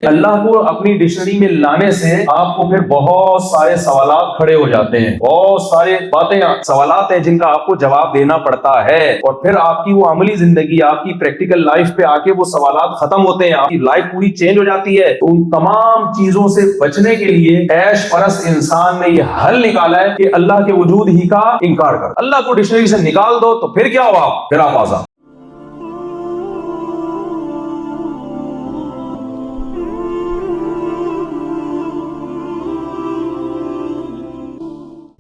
اللہ کو اپنی ڈکشنری میں لانے سے آپ کو پھر بہت سارے سوالات کھڑے ہو جاتے ہیں، بہت سارے سوالات ہیں جن کا آپ کو جواب دینا پڑتا ہے، اور پھر آپ کی وہ عملی زندگی، آپ کی پریکٹیکل لائف پہ آ کے وہ سوالات ختم ہوتے ہیں، آپ کی لائف پوری چینج ہو جاتی ہے۔ تو ان تمام چیزوں سے بچنے کے لیے عیش پرست انسان نے یہ حل نکالا ہے کہ اللہ کے وجود ہی کا انکار کر، اللہ کو ڈکشنری سے نکال دو تو پھر کیا ہوا، پھر آپ آزاد۔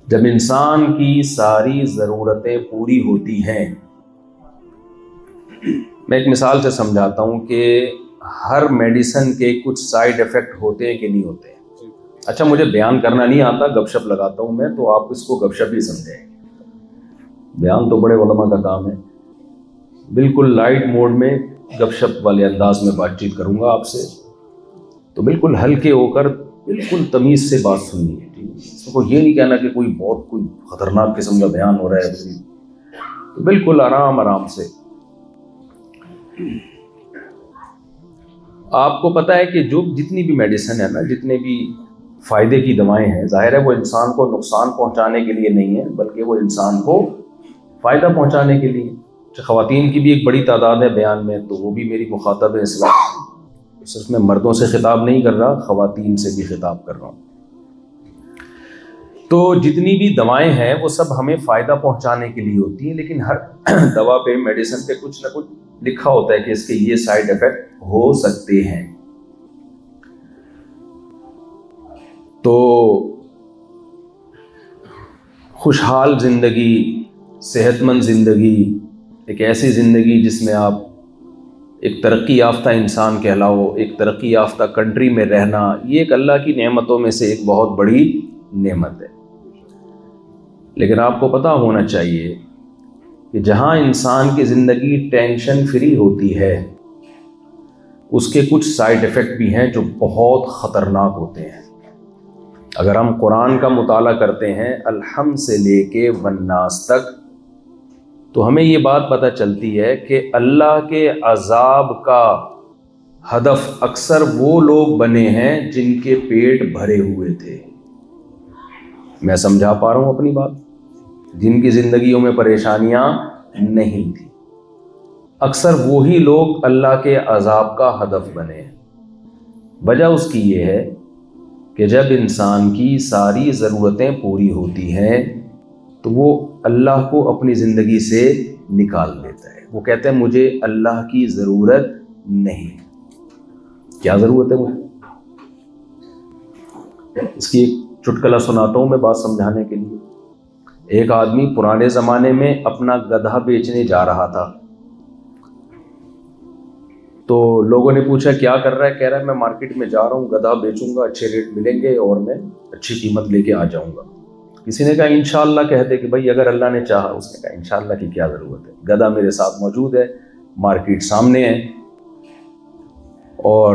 جب انسان کی ساری ضرورتیں پوری ہوتی ہیں، میں ایک مثال سے سمجھاتا ہوں کہ ہر میڈیسن کے کچھ سائیڈ ایفیکٹ ہوتے ہیں کہ نہیں ہوتے ہیں۔ اچھا، مجھے بیان کرنا نہیں آتا، گپ شپ لگاتا ہوں میں، تو آپ اس کو گپ شپ ہی سمجھیں۔ بیان تو بڑے علماء کا کام ہے۔ بالکل لائٹ موڈ میں گپ شپ والے انداز میں بات چیت کروں گا آپ سے، تو بالکل ہلکے ہو کر بالکل تمیز سے بات سننی ہے۔ اس کو یہ نہیں کہنا کہ کوئی خطرناک قسم کا بیان ہو رہا ہے، تو بالکل آرام سے۔ آپ کو پتہ ہے کہ جتنی بھی میڈیسن ہے نا، جتنے بھی فائدے کی دوائیں ہیں، ظاہر ہے وہ انسان کو نقصان پہنچانے کے لیے نہیں ہے، بلکہ وہ انسان کو فائدہ پہنچانے کے لیے۔ خواتین کی بھی ایک بڑی تعداد ہے بیان میں، تو وہ بھی میری مخاطب ہے اس وقت۔ صرف میں مردوں سے خطاب نہیں کر رہا، خواتین سے بھی خطاب کر رہا ہوں۔ تو جتنی بھی دوائیں ہیں وہ سب ہمیں فائدہ پہنچانے کے لیے ہوتی ہیں، لیکن ہر دوا پہ، میڈیسن پہ کچھ نہ کچھ لکھا ہوتا ہے کہ اس کے یہ سائیڈ ایفیکٹ ہو سکتے ہیں۔ تو خوشحال زندگی، صحت مند زندگی، ایک ایسی زندگی جس میں آپ ایک ترقی یافتہ انسان کہلاؤ، ایک ترقی یافتہ کنٹری میں رہنا، یہ ایک اللہ کی نعمتوں میں سے ایک بہت بڑی نعمت ہے۔ لیکن آپ کو پتہ ہونا چاہیے کہ جہاں انسان کی زندگی ٹینشن فری ہوتی ہے، اس کے کچھ سائیڈ ایفیکٹ بھی ہیں جو بہت خطرناک ہوتے ہیں۔ اگر ہم قرآن کا مطالعہ کرتے ہیں الحم سے لے کے والناس تک، تو ہمیں یہ بات پتہ چلتی ہے کہ اللہ کے عذاب کا ہدف اکثر وہ لوگ بنے ہیں جن کے پیٹ بھرے ہوئے تھے۔ میں سمجھا پا رہا ہوں اپنی بات؟ جن کی زندگیوں میں پریشانیاں نہیں تھیں، اکثر وہی لوگ اللہ کے عذاب کا ہدف بنے ہیں۔ وجہ اس کی یہ ہے کہ جب انسان کی ساری ضرورتیں پوری ہوتی ہیں تو وہ اللہ کو اپنی زندگی سے نکال دیتا ہے۔ وہ کہتے ہیں مجھے اللہ کی ضرورت نہیں۔ کیا ضرورت ہے مجھے؟ اس کی ایک چٹکلا سناتا ہوں میں بات سمجھانے کے لیے۔ ایک آدمی پرانے زمانے میں اپنا گدھا بیچنے جا رہا تھا، تو لوگوں نے پوچھا کیا کر رہا ہے؟ کہہ رہا ہے میں مارکیٹ میں جا رہا ہوں، گدھا بیچوں گا، اچھے ریٹ ملیں گے اور میں اچھی قیمت لے کے آ جاؤں گا۔ کسی نے کہا انشاءاللہ کہہ دے کہ بھائی اگر اللہ نے چاہا۔ اس نے کہا انشاءاللہ کی کیا ضرورت ہے، گدھا میرے ساتھ موجود ہے، مارکیٹ سامنے ہے، اور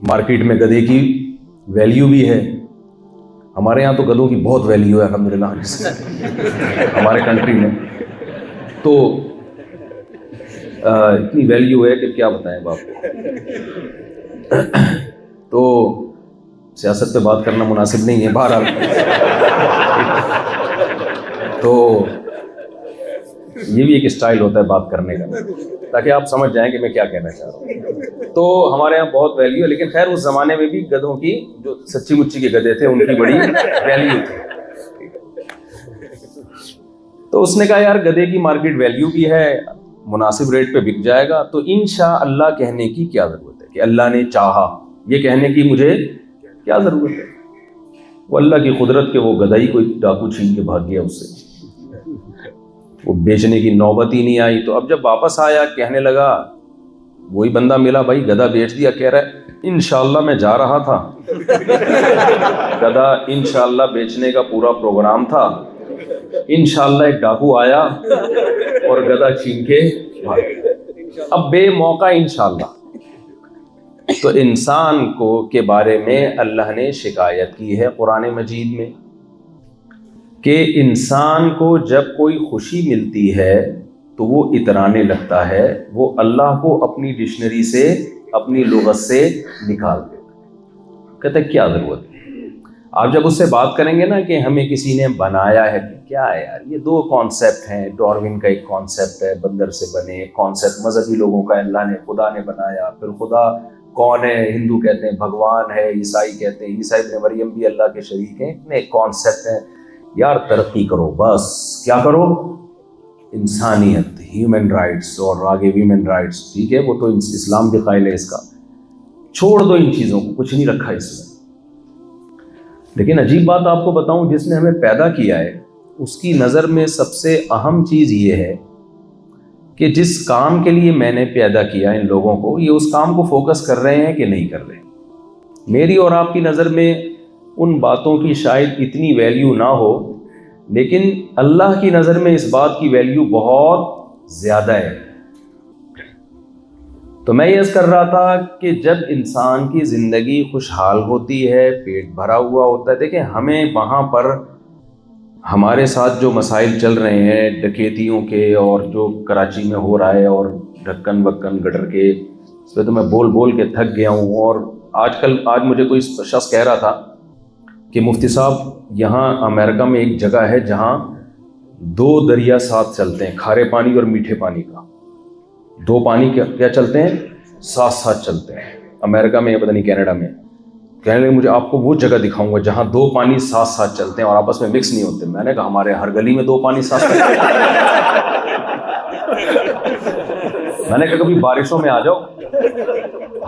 مارکیٹ میں گدھے کی ویلیو بھی ہے۔ ہمارے یہاں تو گدھوں کی بہت ویلیو ہے الحمدللہ ہمارے کنٹری میں، تو اتنی ویلیو ہے کہ کیا بتائیں باپ کو۔ تو سیاست پہ بات کرنا مناسب نہیں ہے بہرحال۔ تو یہ بھی ایک اسٹائل ہوتا ہے بات کرنے کا، تاکہ آپ سمجھ جائیں کہ میں کیا کہنا چاہ رہا ہوں۔ تو ہمارے یہاں بہت ویلیو ہے، لیکن خیر اس زمانے میں بھی گدھوں کی، جو سچی مچی کے گدھے تھے، ان کی بڑی ویلیو تھی۔ تو اس نے کہا یار گدھے کی مارکیٹ ویلیو بھی ہے، مناسب ریٹ پہ بک جائے گا، تو انشاءاللہ کہنے کی کیا ضرورت ہے کہ اللہ نے چاہا، یہ کہنے کی مجھے کیا ضرورت ہے؟ وہ اللہ کی قدرت کے وہ گدھا ہی کوئی ڈاکو چھین کے بھاگ گیا اس سے، وہ بیچنے کی نوبت ہی نہیں آئی۔ تو اب جب واپس آیا کہنے لگا، وہی بندہ ملا، بھائی گدھا بیچ دیا، کہہ رہا ہے انشاءاللہ میں جا رہا تھا، گدھا انشاءاللہ بیچنے کا پورا پروگرام تھا، انشاءاللہ ایک ڈاکو آیا اور گدھا چھین کے بھاگ گیا۔ اب بے موقع انشاءاللہ۔ تو انسان کو کے بارے میں اللہ نے شکایت کی ہے قرآن مجید میں کہ انسان کو جب کوئی خوشی ملتی ہے تو وہ اترانے لگتا ہے، وہ اللہ کو اپنی ڈکشنری سے، اپنی لغت سے نکال دیتا ہے۔ کہتے ہیں کیا ضرورت ہے. آپ جب اس سے بات کریں گے نا کہ ہمیں کسی نے بنایا ہے، کیا ہے یار، یہ دو کانسیپٹ ہیں. ڈاروین کا ایک کانسیپٹ ہے بندر سے بنے، ایک کانسیپٹ مذہبی لوگوں کا اللہ نے خدا نے بنایا. پھر خدا کون ہے؟ ہندو کہتے ہیں بھگوان ہے، عیسائی کہتے ہیں عیسیٰ ابن مریم بھی اللہ کے شریک ہیں. اتنے کانسیپٹ ہیں یار. ترقی کرو بس. کیا کرو؟ انسانیت، ہیومن رائٹس، اور آگے ویمن رائٹس. ٹھیک ہے، وہ تو اسلام بھی قائل ہے اس کا. چھوڑ دو ان چیزوں کو، کچھ نہیں رکھا اس میں. لیکن عجیب بات آپ کو بتاؤں، جس نے ہمیں پیدا کیا ہے اس کی نظر میں سب سے اہم چیز یہ ہے کہ جس کام کے لیے میں نے پیدا کیا ان لوگوں کو، یہ اس کام کو فوکس کر رہے ہیں کہ نہیں کر رہے. میری اور آپ کی نظر میں ان باتوں کی شاید اتنی ویلیو نہ ہو، لیکن اللہ کی نظر میں اس بات کی ویلیو بہت زیادہ ہے. تو میں یہ عرض کر رہا تھا کہ جب انسان کی زندگی خوشحال ہوتی ہے، پیٹ بھرا ہوا ہوتا ہے، دیکھیں ہمیں وہاں پر ہمارے ساتھ جو مسائل چل رہے ہیں ڈکیتیوں کے، اور جو کراچی میں ہو رہا ہے، اور ڈھکن بکن گٹر کے، اس پہ تو میں بول بول کے تھک گیا ہوں. اور آج مجھے کوئی شخص کہہ رہا تھا کہ مفتی صاحب یہاں امریکہ میں ایک جگہ ہے جہاں 2 دریا ساتھ چلتے ہیں، کھارے پانی اور میٹھے پانی کا. 2 پانی کیا چلتے ہیں؟ ساتھ چلتے ہیں. امریکہ میں، پتہ نہیں کینیڈا میں. کہنے لگے مجھے آپ کو وہ جگہ دکھاؤں گا جہاں 2 پانی ساتھ چلتے ہیں اور آپس میں مکس نہیں ہوتے. میں نے کہا ہمارے ہر گلی میں 2 پانی ساتھ چلتے ہیں. میں نے کہا کبھی بارشوں میں آ جاؤ،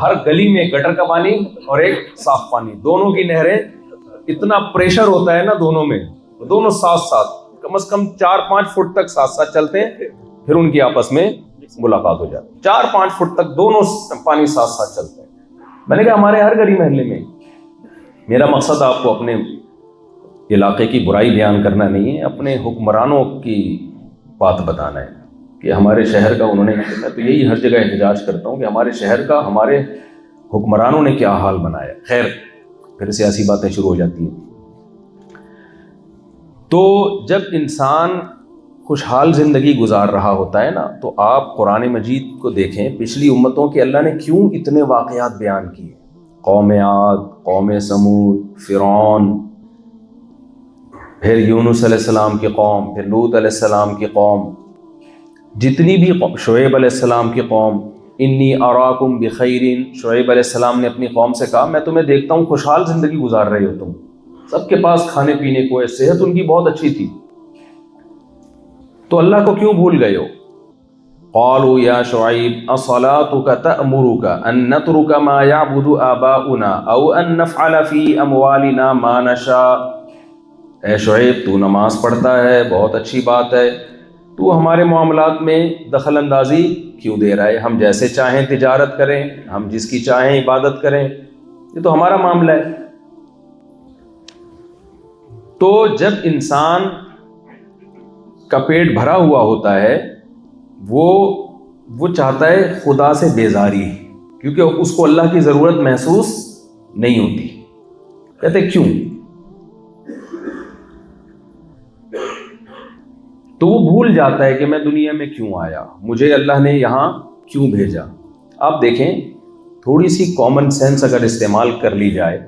ہر گلی میں ایک گٹر کا پانی اور ایک صاف پانی، دونوں کی نہریں. اتنا پریشر ہوتا ہے نا دونوں میں، دونوں ساتھ کم از کم 4-5 فٹ تک ساتھ چلتے ہیں، پھر ان کی آپس میں ملاقات ہو جاتی. 4-5 فٹ تک دونوں پانی ساتھ چلتے ہیں. میں نے کہا ہمارے ہر گلی محلے میں. میرا مقصد آپ کو اپنے علاقے کی برائی بیان کرنا نہیں ہے، اپنے حکمرانوں کی بات بتانا ہے کہ ہمارے شہر کا انہوں نے. میں تو یہی ہر جگہ احتجاج کرتا ہوں کہ ہمارے شہر کا ہمارے حکمرانوں نے کیا حال بنایا. خیر، پھر سیاسی باتیں شروع ہو جاتی ہیں. تو جب انسان خوشحال زندگی گزار رہا ہوتا ہے نا، تو آپ قرآن مجید کو دیکھیں، پچھلی امتوں کے اللہ نے کیوں اتنے واقعات بیان کیے. قوم عاد، قوم سمود، فرعون، پھر یونس علیہ السلام کی قوم، پھر لوط علیہ السلام کی قوم، جتنی بھی شعیب علیہ السلام کی قوم. انی اراکم بخیر، شعیب علیہ السلام نے اپنی قوم سے کہا میں تمہیں دیکھتا ہوں خوشحال زندگی گزار رہے ہو تم، سب کے پاس کھانے پینے کو ہے، صحت ان کی بہت اچھی تھی. تو اللہ کو کیوں بھول گئے ہو؟ قالوا یا شعیب اصلاتک تأمرک ان نترک ما یعبد آباؤنا او ان نفعل فی اموالنا ما نشاء. اے شعیب تو نماز پڑھتا ہے، بہت اچھی بات ہے، تو ہمارے معاملات میں دخل اندازی کیوں دے رہا ہے؟ ہم جیسے چاہیں تجارت کریں، ہم جس کی چاہیں عبادت کریں، یہ تو ہمارا معاملہ ہے. تو جب انسان کا پیٹ بھرا ہوا ہوتا ہے، وہ چاہتا ہے خدا سے بیزاری، کیونکہ اس کو اللہ کی ضرورت محسوس نہیں ہوتی. کہتے کیوں؟ تو وہ بھول جاتا ہے کہ میں دنیا میں کیوں آیا، مجھے اللہ نے یہاں کیوں بھیجا. آپ دیکھیں، تھوڑی سی کامن سینس اگر استعمال کر لی جائے،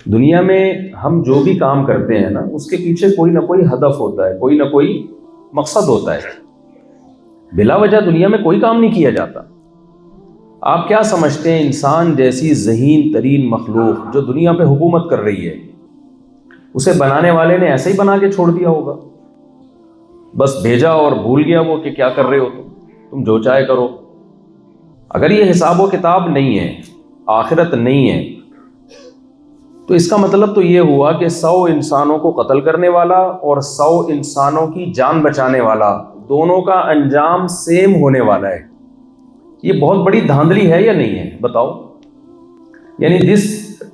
دنیا میں ہم جو بھی کام کرتے ہیں نا، اس کے پیچھے کوئی نہ کوئی ہدف ہوتا ہے، کوئی نہ کوئی مقصد ہوتا ہے. بلا وجہ دنیا میں کوئی کام نہیں کیا جاتا. آپ کیا سمجھتے ہیں انسان جیسی ذہین ترین مخلوق جو دنیا پہ حکومت کر رہی ہے، اسے بنانے والے نے ایسے ہی بنا کے چھوڑ دیا ہوگا؟ بس بھیجا اور بھول گیا وہ کہ کیا کر رہے ہو تم جو چاہے کرو. اگر یہ حساب و کتاب نہیں ہے، آخرت نہیں ہے، تو اس کا مطلب تو یہ ہوا کہ 100 انسانوں کو قتل کرنے والا اور 100 انسانوں کی جان بچانے والا، دونوں کا انجام سیم ہونے والا ہے. یہ بہت بڑی دھاندلی ہے یا نہیں ہے؟ بتاؤ. یعنی جس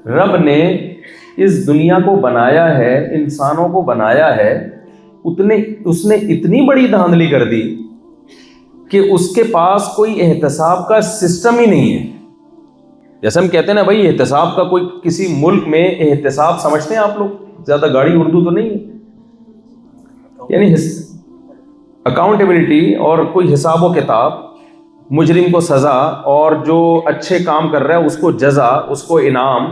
رب نے اس دنیا کو بنایا ہے، انسانوں کو بنایا ہے، اس نے اتنی بڑی دھاندلی کر دی کہ اس کے پاس کوئی احتساب کا سسٹم ہی نہیں ہے. جیسے ہم کہتے ہیں نا بھائی احتساب کا کوئی، کسی ملک میں احتساب سمجھتے ہیں آپ لوگ؟ زیادہ گاڑی اردو تو نہیں ہے، یعنی اکاؤنٹیبلٹی اور کوئی حساب و کتاب. مجرم کو سزا اور جو اچھے کام کر رہا ہے اس کو جزا، اس کو انعام.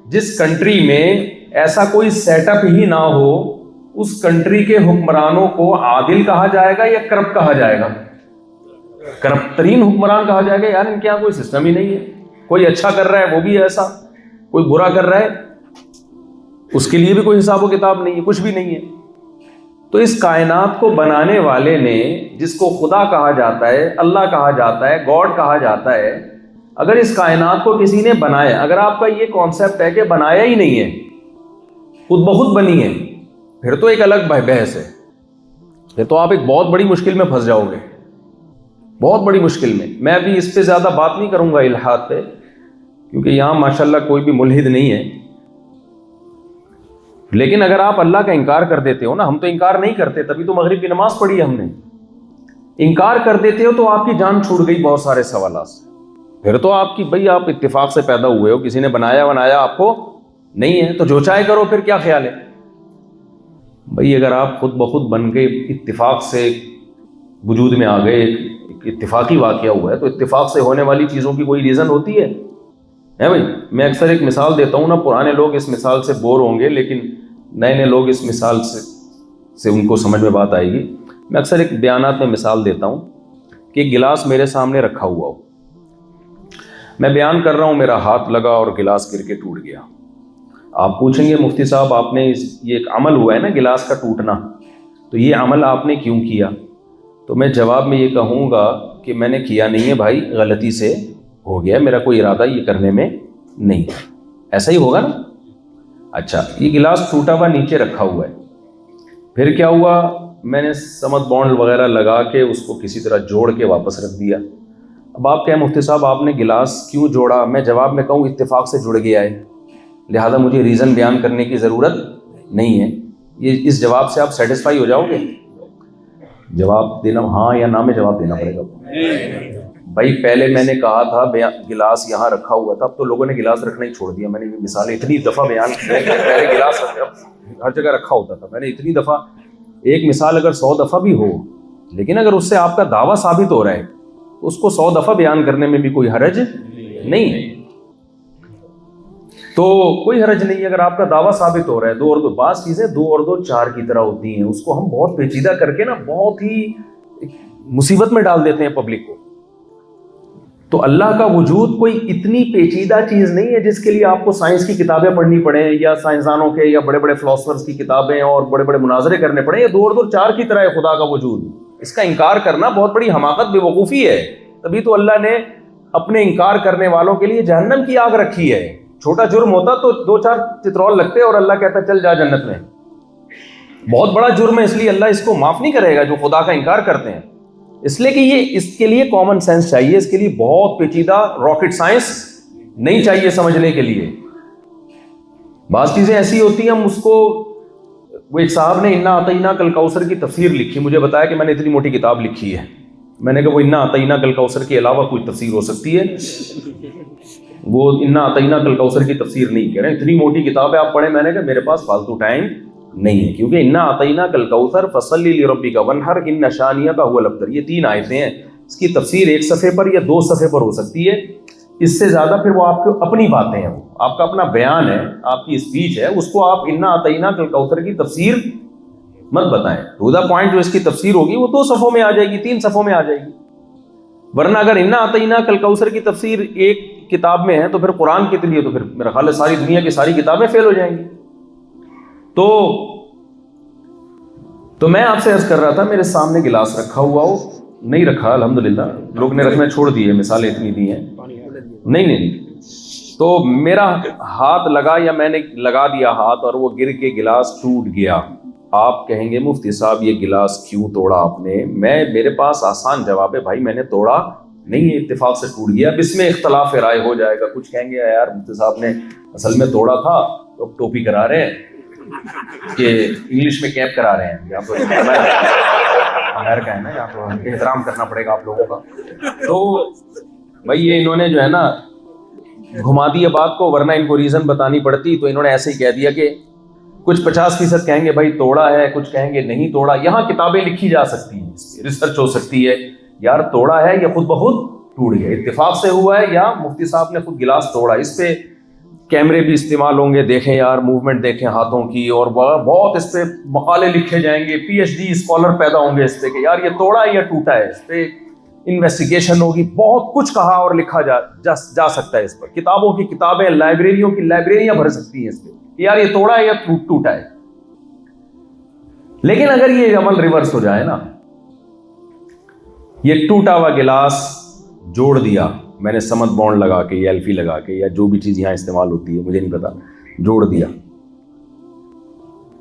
جس کنٹری میں ایسا کوئی سیٹ اپ ہی نہ ہو اس کنٹری کے حکمرانوں کو عادل کہا جائے گا یا کرپٹ کہا جائے گا؟ کرپٹ ترین حکمران کہا جائے گا. یار ان کے یہاں کوئی سسٹم ہی نہیں ہے. کوئی اچھا کر رہا ہے وہ بھی ایسا، کوئی برا کر رہا ہے اس کے لیے بھی کوئی حساب و کتاب نہیں ہے، کچھ بھی نہیں ہے. تو اس کائنات کو بنانے والے نے، جس کو خدا کہا جاتا ہے، اللہ کہا جاتا ہے، گاڈ کہا جاتا ہے، اگر اس کائنات کو کسی نے بنایا، اگر آپ کا یہ کانسیپٹ ہے کہ بنایا ہی نہیں ہے، خود بخود بنی ہے، پھر تو ایک الگ بحث ہے. پھر تو آپ ایک بہت بڑی مشکل میں پھنس جاؤ گے، بہت بڑی مشکل میں. میں ابھی اس پہ زیادہ بات نہیں کروں گا الحاد پہ، کیونکہ یہاں ماشاءاللہ کوئی بھی ملحد نہیں ہے. لیکن اگر آپ اللہ کا انکار کر دیتے ہو نا، ہم تو انکار نہیں کرتے، تبھی تو مغرب کی نماز پڑھی ہے ہم نے. انکار کر دیتے ہو تو آپ کی جان چھوٹ گئی بہت سارے سوالات سے. پھر تو آپ کی بھائی آپ اتفاق سے پیدا ہوئے ہو، کسی نے بنایا آپ کو نہیں ہے، تو جو چاہے کرو. پھر کیا خیال ہے بھائی؟ اگر آپ خود بخود بن کے اتفاق سے وجود میں آ گئے، ایک اتفاقی واقعہ ہوا ہے، تو اتفاق سے ہونے والی چیزوں کی کوئی ریزن ہوتی ہے بھائی؟ میں اکثر ایک مثال دیتا ہوں نا، پرانے لوگ اس مثال سے بور ہوں گے لیکن نئے لوگ اس مثال سے ان کو سمجھ میں بات آئے گی. میں اکثر ایک بیانات میں مثال دیتا ہوں کہ ایک گلاس میرے سامنے رکھا ہوا ہو، میں بیان کر رہا ہوں، میرا ہاتھ لگا اور گلاس گر کے ٹوٹ گیا. آپ پوچھیں گے مفتی صاحب آپ نے یہ ایک عمل ہوا ہے نا گلاس کا ٹوٹنا، تو یہ عمل آپ نے کیوں کیا؟ تو میں جواب میں یہ کہوں گا کہ میں نے کیا نہیں ہے بھائی، غلطی سے ہو گیا، میرا کوئی ارادہ یہ کرنے میں نہیں. ایسا ہی ہوگا نا. اچھا، یہ گلاس ٹوٹا ہوا نیچے رکھا ہوا ہے، پھر کیا ہوا؟ میں نے سمت بانڈ وغیرہ لگا کے اس کو کسی طرح جوڑ کے واپس رکھ دیا. اب آپ کہیں مفتی صاحب آپ نے گلاس کیوں جوڑا؟ میں جواب میں کہوں اتفاق سے جڑ گیا ہے، لہذا مجھے ریزن بیان کرنے کی ضرورت نہیں ہے. یہ اس جواب سے آپ سیٹسفائی ہو جاؤ گے؟ جواب دینا ہاں یا نہ میں جواب دینا پڑے گا. بھائی پہلے میں نے کہا تھا گلاس یہاں رکھا ہوا تھا، اب تو لوگوں نے گلاس رکھنا ہی چھوڑ دیا. میں نے یہ مثالیں اتنی دفعہ بیان کی ہے کہ پہلے گلاس ہر جگہ رکھا ہوتا تھا. میں نے اتنی دفعہ، ایک مثال اگر 100 دفعہ بھی ہو، لیکن اگر اس سے آپ کا دعویٰ ثابت ہو رہا ہے تو اس کو 100 دفعہ بیان کرنے میں بھی کوئی حرج نہیں ہے. تو کوئی حرج نہیں اگر آپ کا دعویٰ ثابت ہو رہا ہے. 2 اور 2 بعض چیزیں 2 اور 2 4 کی طرح ہوتی ہیں، اس کو ہم بہت پیچیدہ کر کے نا بہت ہی مصیبت میں ڈال دیتے ہیں پبلک کو. تو اللہ کا وجود کوئی اتنی پیچیدہ چیز نہیں ہے جس کے لیے آپ کو سائنس کی کتابیں پڑھنی پڑیں یا سائنسدانوں کے یا بڑے بڑے فلاسفرز کی کتابیں اور بڑے بڑے مناظرے کرنے پڑیں. یہ 2 اور 2 4 کی طرح ہے خدا کا وجود. اس کا انکار کرنا بہت بڑی حماقت، بے وقوفی ہے. تبھی تو اللہ نے اپنے انکار کرنے والوں کے لیے جہنم کی آگ رکھی ہے. چھوٹا جرم ہوتا تو 2-4 چترول لگتے اور اللہ کہتا چل جا جنت میں. بہت بڑا جرم ہے، اس لیے اللہ اس کو معاف نہیں کرے گا جو خدا کا انکار کرتے ہیں. اس لیے کہ اس کے لیے کامن سینس چاہیے، اس کے لیے بہت پیچیدہ راکٹ سائنس نہیں چاہیے سمجھنے کے لیے. بعض چیزیں ایسی ہوتی ہیں ہم اس کو، وہ ایک صاحب نے انا اعطیناک الکوثر کی تفسیر لکھی، مجھے بتایا کہ میں نے اتنی موٹی کتاب لکھی ہے. میں نے کہا وہ انا اعطیناک الکوثر کے علاوہ کوئی تفسیر ہو سکتی ہے؟ وہ انا اعطیناک الکوثر کی تفسیر نہیں کہہ رہے، اتنی موٹی کتاب ہے آپ پڑھیں. میں نے کہا میرے پاس فالتو ٹائم نہیں ہے، کیونکہ انا اعطیناک الکوثر فصلی لربک وانحر ان شانئک هو الابتر، یہ 3 آیتیں ہیں. اس کی تفسیر 1 صفحے پر یا 2 صفحے پر ہو سکتی ہے، اس سے زیادہ پھر وہ آپ کو اپنی باتیں ہیں، آپ کا اپنا بیان ہے، آپ کی اسپیچ ہے، اس کو آپ انا اعطیناک الکوثر کی تفسیر مت بتائیں. ٹو دا پوائنٹ جو اس کی تفسیر ہوگی وہ 2 صفحوں میں آ جائے گی، 3 صفحوں میں آ جائے گی. ورنہ اگر انا اعطیناک الکوثر کی تفسیر ایک کتاب میں ہے تو پھر قرآن کے لیے تو پھر میرا خیال ہے ساری دنیا کی ساری کتابیں فیل ہو جائیں گی. تو میں آپ سے عرض کر رہا تھا میرے سامنے گلاس رکھا ہوا ہو، نہیں رکھا الحمدللہ، لوگ نے رکھنا چھوڑ دیے، مثالیں اتنی دی ہیں. نہیں تو میرا ہاتھ لگا یا میں نے لگا دیا ہاتھ اور وہ گر کے گلاس ٹوٹ گیا. آپ کہیں گے مفتی صاحب یہ گلاس کیوں توڑا آپ نے؟ میرے پاس آسان جواب ہے بھائی، میں نے توڑا نہیں ہے، اتفاق سے ٹوٹ گیا. اب اس میں اختلاف رائے ہو جائے گا. کچھ کہیں گے یار مفتی صاحب نے اصل میں توڑا تھا تو اب ٹوپی کرا رہے ہیں کہ انگلش میں کیپ کرا رہے ہیں. یہاں تو امریکہ ہے نا، یہاں تو احترام کرنا پڑے گا آپ لوگوں کا. تو بھائی یہ انہوں نے جو ہے نا گھما دیا بات کو، ورنہ ان کو ریزن بتانی پڑتی تو انہوں نے ایسے ہی کہہ دیا کہ کچھ 50% کہیں گے بھائی توڑا ہے، کچھ کہیں گے نہیں توڑا. یہاں کتابیں لکھی جا سکتی ہیں، ریسرچ ہو سکتی ہے. یار توڑا ہے یا خود بخود ٹوٹ گیا. اتفاق سے ہوا ہے یا مفتی صاحب نے خود گلاس توڑا؟ اس پہ کیمرے بھی استعمال ہوں گے, دیکھیں یار موومنٹ دیکھیں ہاتھوں کی, اور بہت اس پہ مقالے لکھے جائیں گے, پی ایچ ڈی اسکالر پیدا ہوں گے اس پہ کہ یار یہ توڑا ہے یا ٹوٹا ہے. اس پہ انویسٹیگیشن ہوگی, بہت کچھ کہا اور لکھا جا سکتا ہے اس پر. کتابوں کی کتابیں, لائبریریوں کی لائبریریاں بھر سکتی ہیں اس پہ کہ یار یہ توڑا ہے یا ٹوٹا ہے. لیکن اگر یہ عمل ریورس ہو جائے نا, یہ ٹوٹا ہوا گلاس جوڑ دیا میں نے سمت بانڈ لگا کے یا ایلفی لگا کے یا جو بھی چیز یہاں استعمال ہوتی ہے مجھے نہیں پتا, جوڑ دیا.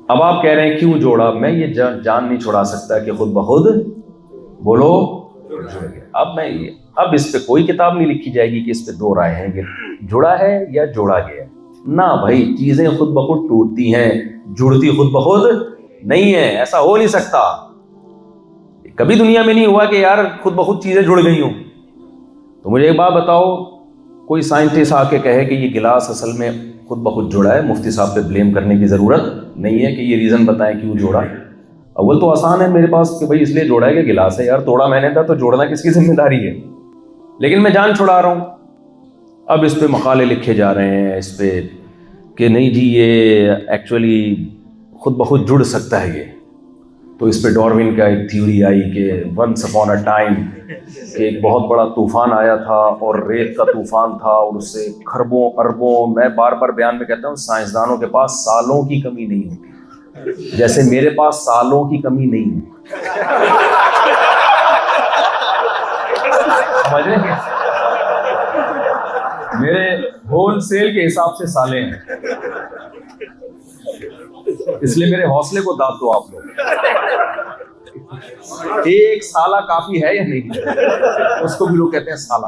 اب آپ کہہ رہے ہیں کیوں جوڑا؟ میں یہ جان نہیں چھڑا سکتا کہ خود بخود بولو اب اس پہ کوئی کتاب نہیں لکھی جائے گی کہ اس پہ دو رائے ہیں کہ جڑا ہے یا جوڑا گیا. نہ بھائی, چیزیں خود بخود ٹوٹتی ہیں, جڑتی خود بخود نہیں ہے. ایسا ہو نہیں سکتا. کبھی دنیا میں نہیں ہوا کہ یار خود بخود چیزیں جڑ گئی ہوں. تو مجھے ایک بات بتاؤ, کوئی سائنٹسٹ آ کے کہے کہ یہ گلاس اصل میں خود بخود جڑا ہے, مفتی صاحب پہ بلیم کرنے کی ضرورت نہیں ہے کہ یہ ریزن بتائیں کیوں جوڑا. اول تو آسان ہے میرے پاس کہ بھائی اس لیے جوڑا ہے کہ گلاس ہے. یار توڑا میں نے تھا تو جوڑنا کس کی ذمہ داری ہے؟ لیکن میں جان چھڑا رہا ہوں. اب اس پہ مقالے لکھے جا رہے ہیں اس پہ کہ نہیں جی یہ ایکچولی خود بخود جڑ سکتا ہے یہ. تو اس پہ ڈاروین کا ایک تھیوری آئی کہ ونس اپون اے ٹائم کہ ایک بہت بڑا طوفان آیا تھا اور ریت کا طوفان تھا, اور اس سے کھربوں اربوں, میں بار بار بیان میں کہتا ہوں سائنسدانوں کے پاس سالوں کی کمی نہیں ہوتی جیسے میرے پاس سالوں کی کمی نہیں ہے. سمجھ رہے ہیں؟ میرے ہول سیل کے حساب سے سالیں ہیں, اس لیے میرے حوصلے کو داد دو آپ لوگ. ایک سالہ کافی ہے یا نہیں؟ اس کو بھی لوگ کہتے ہیں سالہ.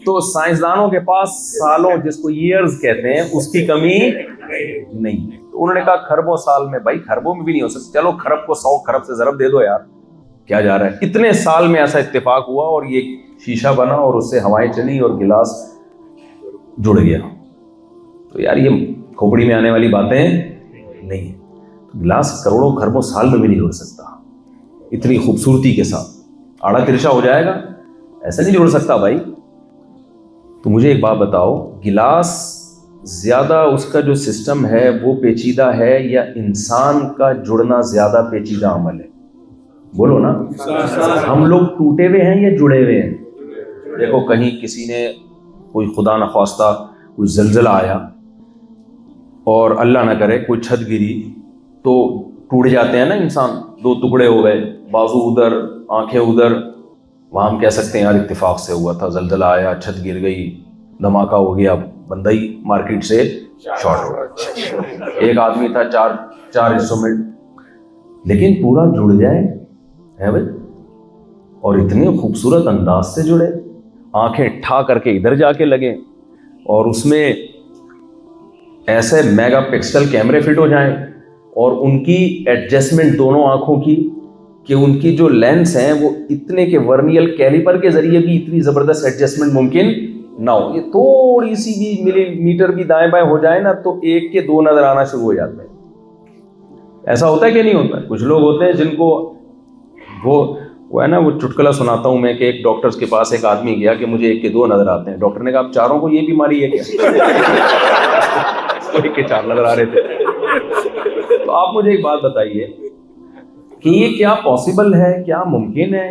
تو سائنسدانوں کے پاس سالوں, جس کو ایئرز کہتے ہیں, اس کی کمی نہیں. تو انہوں نے کہا کھربوں سال میں. بھائی کھربوں میں بھی نہیں ہو سکتا, چلو کھرب کو 100 کھرب سے ضرب دے دو یار, کیا جا رہا ہے. اتنے سال میں ایسا اتفاق ہوا اور یہ شیشہ بنا اور اس سے ہوائیں چلی اور گلاس جڑ گیا. تو یار یہ کھوپڑی میں آنے والی باتیں نہیں. گلاس کروڑوں کھربوں سال میں بھی نہیں جڑ سکتا اتنی خوبصورتی کے ساتھ. آڑا ترچھا ہو جائے گا, ایسا نہیں جڑ سکتا بھائی. تو مجھے ایک بات بتاؤ, گلاس زیادہ اس کا جو سسٹم ہے وہ پیچیدہ ہے یا انسان کا جڑنا زیادہ پیچیدہ عمل ہے؟ بولو نا. ہم لوگ ٹوٹے ہوئے ہیں یا جڑے ہوئے ہیں؟ دیکھو کہیں کسی نے کوئی خدا نخواستہ کوئی زلزلہ آیا اور اللہ نہ کرے کوئی چھت گری تو ٹوٹ جاتے ہیں نا انسان, 2 ٹکڑے ہو گئے, بازو ادھر آنکھیں ادھر. وہاں ہم کہہ سکتے ہیں یار اتفاق سے ہوا تھا, زلزلہ آیا, چھت گر گئی, دھماکہ ہو گیا, بندہ ہی مارکیٹ سے شارٹ ہو گیا. ایک آدمی تھا 4 حصوں میں, لیکن پورا جڑ جائے ہے بھائی, اور اتنے خوبصورت انداز سے جڑے, آنکھیں ٹھا کر کے ادھر جا کے لگے, اور اس میں ایسے میگا پکسل کیمرے فٹ ہو جائیں اور ان کی ایڈجسٹمنٹ دونوں آنکھوں کی کہ ان کی جو لینس ہیں وہ اتنے کے ورنیل کیلیپر کے ذریعے بھی اتنی زبردست ایڈجسٹمنٹ ممکن نہ ہو. یہ تھوڑی سی بھی ملی میٹر بھی دائیں بائیں ہو جائے نا تو 1 کے 2 نظر آنا شروع ہو جاتے ہیں. ایسا ہوتا ہے کہ نہیں ہوتا ہے؟ کچھ لوگ ہوتے ہیں جن کو وہ ہے نا, وہ چٹکلا سناتا ہوں میں کہ ایک ڈاکٹر کے پاس ایک آدمی گیا کہ مجھے 1 کے 2 نظر آتے ہیں. ڈاکٹر نے کہا آپ چاروں کو یہ بیماری ہے کیا؟ 1 کے 4 نظر آ رہے تھے. تو آپ مجھے ایک بات بتائیے کہ یہ کیا پاسبل ہے, کیا ممکن ہے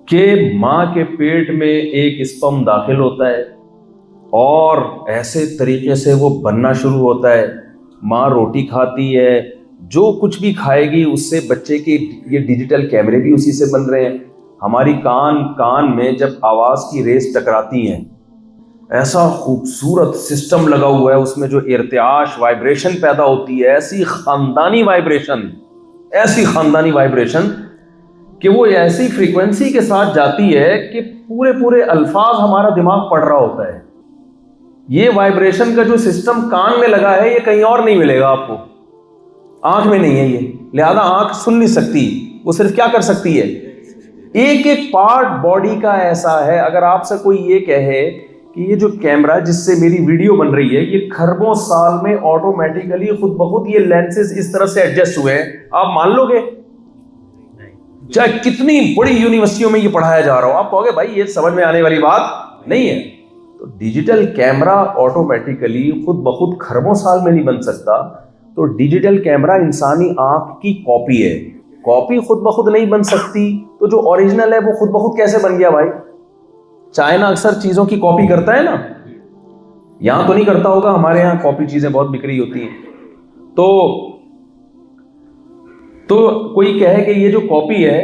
کہ ماں کے پیٹ میں ایک اسپرم داخل ہوتا ہے اور ایسے طریقے سے وہ بننا شروع ہوتا ہے, ماں روٹی کھاتی ہے, جو کچھ بھی کھائے گی اس سے بچے کے یہ ڈیجیٹل کیمرے بھی اسی سے بن رہے ہیں. ہماری کان میں جب آواز کی ریز ٹکراتی ہیں ایسا خوبصورت سسٹم لگا ہوا ہے, اس میں جو ارتعاش وائبریشن پیدا ہوتی ہے, ایسی خاندانی وائبریشن کہ وہ ایسی فریکوینسی کے ساتھ جاتی ہے کہ پورے الفاظ ہمارا دماغ پڑھ رہا ہوتا ہے. یہ وائبریشن کا جو سسٹم کان میں لگا ہے یہ کہیں اور نہیں ملے گا آپ کو, آنکھ میں نہیں ہے یہ, لہذا آنکھ سن نہیں سکتی, وہ صرف کیا کر سکتی ہے, ایک پارٹ باڈی کا ایسا ہے. اگر آپ سے کوئی یہ کہے کہ یہ جو کیمرہ جس سے میری ویڈیو بن رہی ہے یہ کھربوں سال میں آٹومیٹیکلی خود بخود یہ لینسز اس طرح سے ایڈجسٹ ہوئے ہیں, آپ مان لو گے؟ چاہے کتنی بڑی یونیورسٹیوں میں یہ پڑھایا جا رہا ہو. آپ کہو گے بھائی یہ سمجھ میں آنے والی بات نہیں ہے. تو ڈیجیٹل کیمرہ آٹومیٹیکلی خود بخود کھربوں سال میں نہیں بن سکتا. تو ڈیجیٹل کیمرہ انسانی آنکھ کی کاپی ہے. کاپی خود بخود نہیں بن سکتی, تو جو اوریجنل ہے وہ خود بخود کیسے بن گیا بھائی؟ چائنا اکثر چیزوں کی کاپی کرتا ہے نا, یہاں تو نہیں کرتا ہوگا, ہمارے یہاں کاپی چیزیں بہت بک رہی ہوتی ہیں. تو کوئی کہے کہ یہ جو کاپی ہے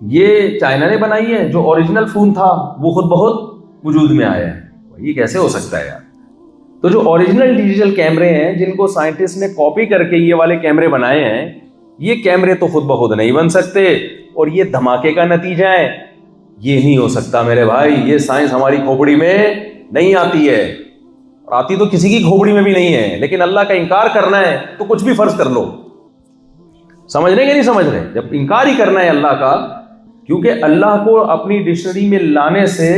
یہ چائنا نے بنائی ہے, جو اوریجنل فون تھا وہ خود بخود وجود میں آیا ہے, یہ کیسے ہو سکتا ہے یار؟ تو جو اوریجنل ڈیجیٹل کیمرے ہیں جن کو سائنٹسٹ نے کاپی کر کے یہ والے کیمرے بنائے ہیں, یہ کیمرے تو خود بخود نہیں بن سکتے, اور یہ دھماکے کا نتیجہ ہے. یہ نہیں ہو سکتا میرے بھائی, یہ سائنس ہماری کھوپڑی میں نہیں آتی ہے, اور آتی تو کسی کی کھوپڑی میں بھی نہیں ہے. لیکن اللہ کا انکار کرنا ہے تو کچھ بھی فرض کر لو. سمجھ رہے کہ نہیں سمجھ رہے؟ جب انکار ہی کرنا ہے اللہ کا, کیونکہ اللہ کو اپنی ڈکشنری میں لانے سے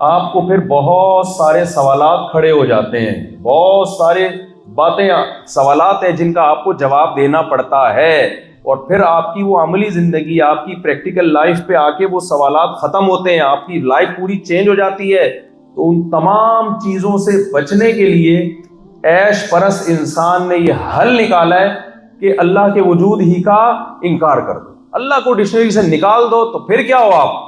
آپ کو پھر بہت سارے سوالات کھڑے ہو جاتے ہیں, بہت سارے باتیں سوالات ہیں جن کا آپ کو جواب دینا پڑتا ہے, اور پھر آپ کی وہ عملی زندگی, آپ کی پریکٹیکل لائف پہ آ کے وہ سوالات ختم ہوتے ہیں, آپ کی لائف پوری چینج ہو جاتی ہے. تو ان تمام چیزوں سے بچنے کے لیے عیش پرست انسان نے یہ حل نکالا ہے کہ اللہ کے وجود ہی کا انکار کر دو, اللہ کو ڈکشنری سے نکال دو, تو پھر کیا ہو آپ؟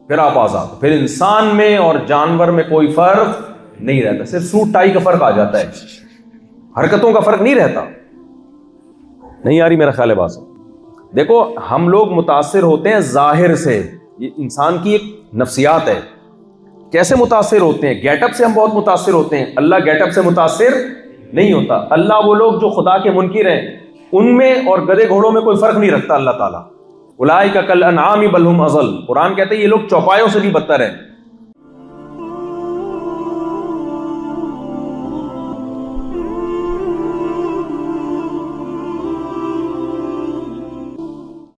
پھر آپ آزاد. پھر انسان میں اور جانور میں کوئی فرق نہیں رہتا, صرف سوٹ ٹائی کا فرق آ جاتا ہے, حرکتوں کا فرق نہیں رہتا. نہیں آ رہی میرا خیال ہے بات؟ دیکھو ہم لوگ متاثر ہوتے ہیں ظاہر سے, یہ انسان کی ایک نفسیات ہے. کیسے متاثر ہوتے ہیں؟ گیٹ اپ سے ہم بہت متاثر ہوتے ہیں, اللہ گیٹ اپ سے متاثر نہیں ہوتا. اللہ وہ لوگ جو خدا کے منکر ہیں ان میں اور گدھے گھوڑوں میں کوئی فرق نہیں رکھتا اللہ تعالیٰ. اولئک کالانعام بل ھم اضل, قرآن کہتے ہیں یہ لوگ چوپایوں سے بھی بدتر ہیں.